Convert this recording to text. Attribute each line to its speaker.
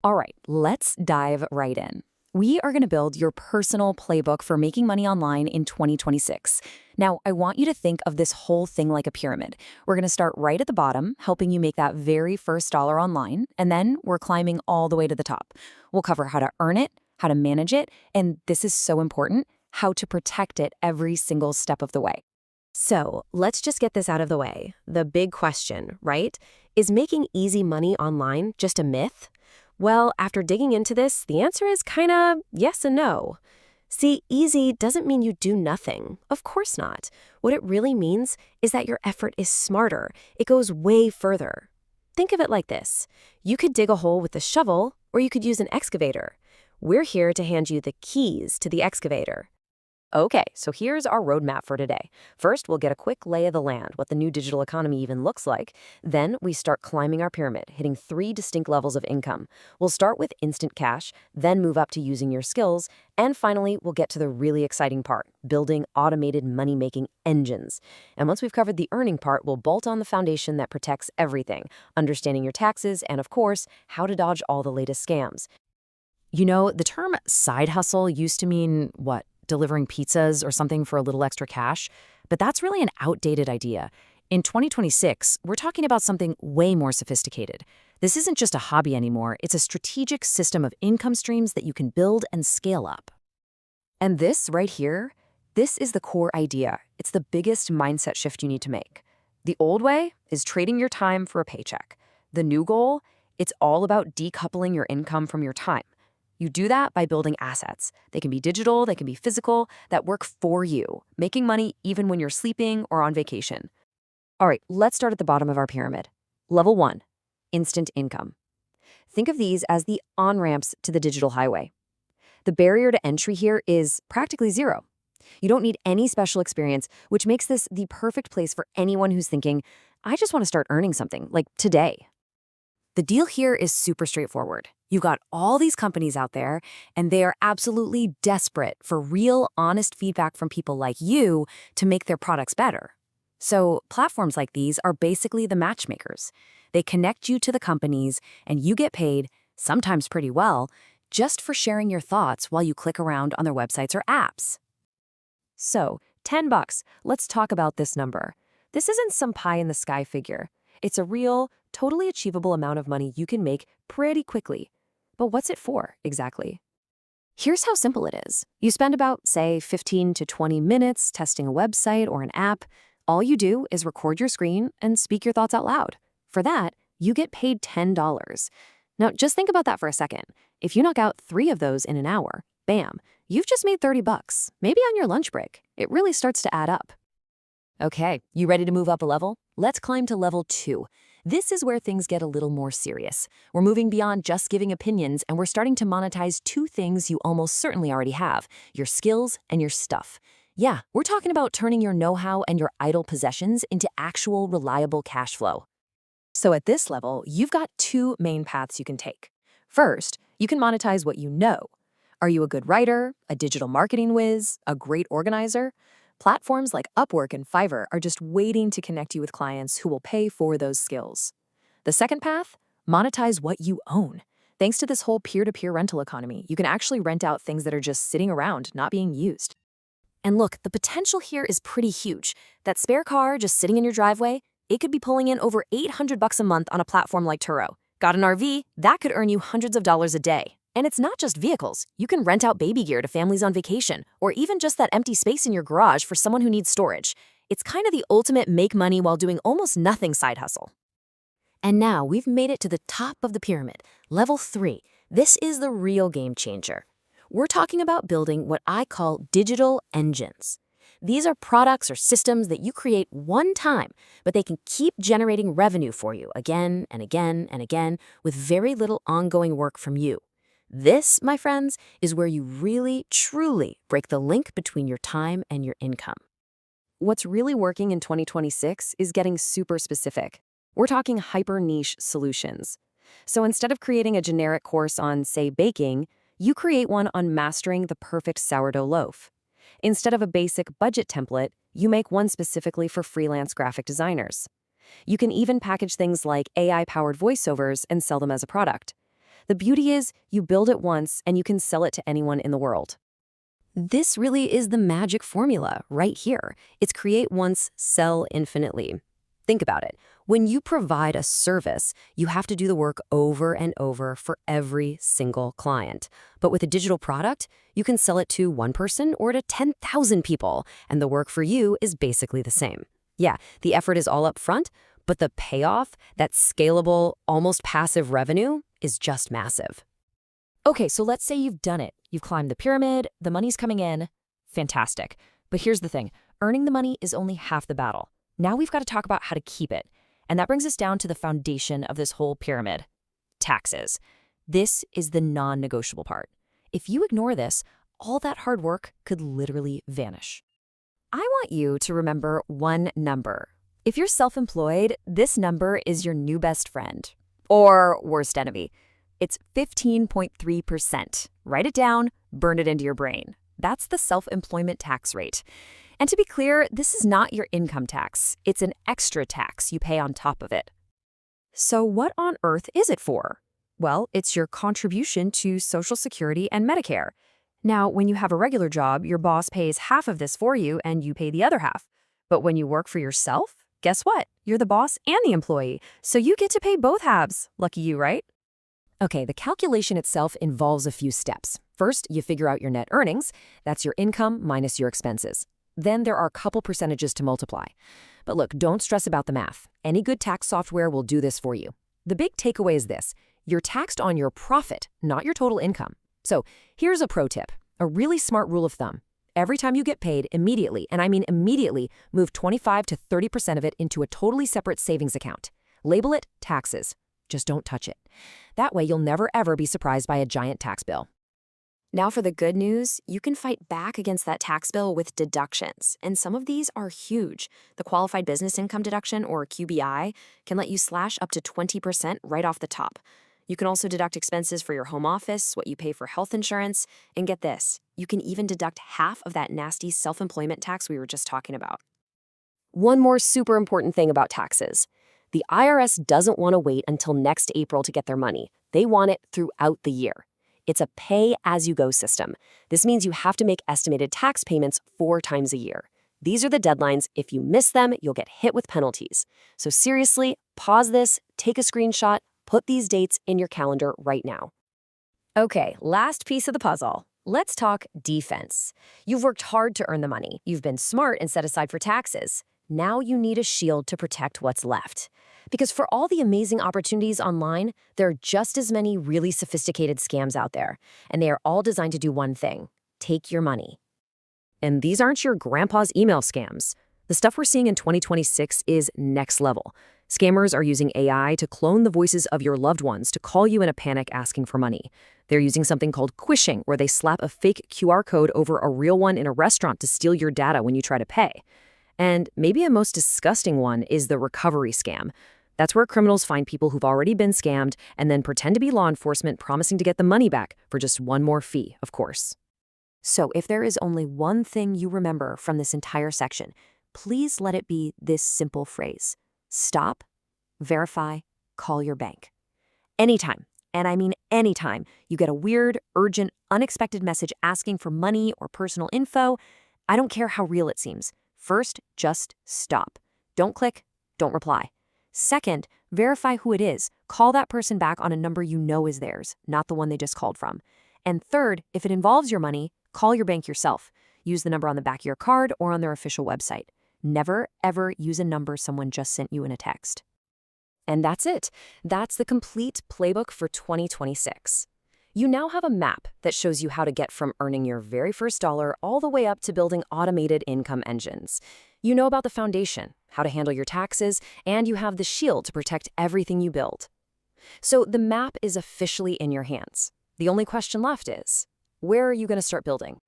Speaker 1: All right, let's dive right in. We are going to build your personal playbook for making money online in 2026. Now, I want you to think of this whole thing like a pyramid. We're going to start right at the bottom, helping you make that very first dollar online, and then we're climbing all the way to the top. We'll cover how to earn it, how to manage it, and this is so important, how to protect it every single step of the way.
Speaker 2: So let's just get this out of the way. The big question, right? Is making easy money online just a myth? Well, after digging into this, the answer is kinda yes and no. See, easy doesn't mean you do nothing. Of course not. What it really means is that your effort is smarter. It goes way further. Think of it like this. You could dig a hole with a shovel, or you could use an excavator. We're here to hand you the keys to the excavator.
Speaker 1: Okay, so here's our roadmap for today. First, we'll get a quick lay of the land, what the new digital economy even looks like. Then we start climbing our pyramid, hitting 3 distinct levels of income. We'll start with instant cash, then move up to using your skills, and finally, we'll get to the really exciting part, building automated money-making engines. And once we've covered the earning part, we'll bolt on the foundation that protects everything, understanding your taxes, and of course, how to dodge all the latest scams. You know, the term side hustle used to mean what? Delivering pizzas or something for a little extra cash, but that's really an outdated idea. In 2026, we're talking about something way more sophisticated. This isn't just a hobby anymore, it's a strategic system of income streams that you can build and scale up. And this right here, this is the core idea. It's the biggest mindset shift you need to make. The old way is trading your time for a paycheck. The new goal, it's all about decoupling your income from your time. You do that by building assets. They can be digital, they can be physical, that work for you, making money even when you're sleeping or on vacation. All right, let's start at the bottom of our pyramid. Level 1, instant income. Think of these as the on-ramps to the digital highway. The barrier to entry here is practically zero. You don't need any special experience, which makes this the perfect place for anyone who's thinking, I just want to start earning something, like today. The deal here is super straightforward. You've got all these companies out there, and they are absolutely desperate for real, honest feedback from people like you to make their products better. So platforms like these are basically the matchmakers. They connect you to the companies, and you get paid, sometimes pretty well, just for sharing your thoughts while you click around on their websites or apps. So, $10. Let's talk about this number. This isn't some pie-in-the-sky figure. It's a real, totally achievable amount of money you can make pretty quickly. But what's it for, exactly? Here's how simple it is. You spend about, say, 15 to 20 minutes testing a website or an app. All you do is record your screen and speak your thoughts out loud. For that, you get paid $10. Now, just think about that for a second. If you knock out 3 of those in an hour, bam, you've just made $30, maybe on your lunch break. It really starts to add up. Okay, you ready to move up a level? Let's climb to level 2. This is where things get a little more serious. We're moving beyond just giving opinions, and we're starting to monetize 2 things you almost certainly already have, your skills and your stuff. Yeah, we're talking about turning your know-how and your idle possessions into actual reliable cash flow. So at this level, you've got 2 main paths you can take. First, you can monetize what you know. Are you a good writer, a digital marketing whiz, a great organizer? Platforms like Upwork and Fiverr are just waiting to connect you with clients who will pay for those skills. The second path, monetize what you own. Thanks to this whole peer-to-peer rental economy, you can actually rent out things that are just sitting around, not being used. And look, the potential here is pretty huge. That spare car just sitting in your driveway, it could be pulling in over $800 a month on a platform like Turo. Got an RV? That could earn you hundreds of dollars a day. And it's not just vehicles. You can rent out baby gear to families on vacation, or even just that empty space in your garage for someone who needs storage. It's kind of the ultimate make money while doing almost nothing side hustle. And now we've made it to the top of the pyramid, level 3. This is the real game changer. We're talking about building what I call digital engines. These are products or systems that you create one time, but they can keep generating revenue for you again and again and again with very little ongoing work from you. This, my friends, is where you really, truly break the link between your time and your income. What's really working in 2026 is getting super specific. We're talking hyper-niche solutions. So instead of creating a generic course on, say, baking, you create one on mastering the perfect sourdough loaf. Instead of a basic budget template, you make one specifically for freelance graphic designers. You can even package things like AI-powered voiceovers and sell them as a product. The beauty is you build it once and you can sell it to anyone in the world. This really is the magic formula right here. It's create once, sell infinitely. Think about it. When you provide a service, you have to do the work over and over for every single client. But with a digital product, you can sell it to one person or to 10,000 people, and the work for you is basically the same. Yeah, the effort is all up front, but the payoff, that scalable, almost passive revenue, is just massive.
Speaker 3: Okay, so let's say you've done it. You've climbed the pyramid, the money's coming in. Fantastic. But here's the thing. Earning the money is only half the battle. Now we've got to talk about how to keep it. And that brings us down to the foundation of this whole pyramid. Taxes. This is the non-negotiable part. If you ignore this, all that hard work could literally vanish.
Speaker 1: I want you to remember one number. If you're self-employed, this number is your new best friend. Or worst enemy. It's 15.3%. Write it down, burn it into your brain. That's the self-employment tax rate. And to be clear, this is not your income tax. It's an extra tax you pay on top of it. So what on earth is it for? Well, it's your contribution to Social Security and Medicare. Now, when you have a regular job, your boss pays half of this for you and you pay the other half. But when you work for yourself, guess what? You're the boss and the employee, so you get to pay both halves. Lucky you, right? Okay, the calculation itself involves a few steps. First, you figure out your net earnings. That's your income minus your expenses. Then there are a couple percentages to multiply. But look, don't stress about the math. Any good tax software will do this for you. The big takeaway is this. You're taxed on your profit, not your total income. So here's a pro tip, a really smart rule of thumb. Every time you get paid, immediately, and I mean immediately, move 25 to 30% of it into a totally separate savings account. Label it taxes. Just don't touch it. That way you'll never ever be surprised by a giant tax bill. Now for the good news, you can fight back against that tax bill with deductions, and some of these are huge. The Qualified Business Income Deduction, or QBI, can let you slash up to 20% right off the top. You can also deduct expenses for your home office, what you pay for health insurance, and get this, you can even deduct half of that nasty self-employment tax we were just talking about. One more super important thing about taxes. The IRS doesn't want to wait until next April to get their money. They want it throughout the year. It's a pay-as-you-go system. This means you have to make estimated tax payments 4 times a year. These are the deadlines. If you miss them, you'll get hit with penalties. So seriously, pause this, take a screenshot, put these dates in your calendar right now. Okay, last piece of the puzzle. Let's talk defense. You've worked hard to earn the money. You've been smart and set aside for taxes. Now you need a shield to protect what's left. Because for all the amazing opportunities online, there are just as many really sophisticated scams out there. And they are all designed to do one thing, take your money. And these aren't your grandpa's email scams. The stuff we're seeing in 2026 is next level. Scammers are using AI to clone the voices of your loved ones to call you in a panic asking for money. They're using something called quishing, where they slap a fake QR code over a real one in a restaurant to steal your data when you try to pay. And maybe a most disgusting one is the recovery scam. That's where criminals find people who've already been scammed and then pretend to be law enforcement promising to get the money back for just one more fee, of course. So if there is only one thing you remember from this entire section, please let it be this simple phrase. Stop, verify, call your bank. Anytime, and I mean anytime, you get a weird, urgent, unexpected message asking for money or personal info, I don't care how real it seems. First, just stop. Don't click, don't reply. Second, verify who it is. Call that person back on a number you know is theirs, not the one they just called from. And third, if it involves your money, call your bank yourself. Use the number on the back of your card or on their official website. Never, ever use a number someone just sent you in a text. And that's it. That's the complete playbook for 2026. You now have a map that shows you how to get from earning your very first dollar all the way up to building automated income engines. You know about the foundation, how to handle your taxes, and you have the shield to protect everything you build. So the map is officially in your hands. The only question left is, where are you going to start building?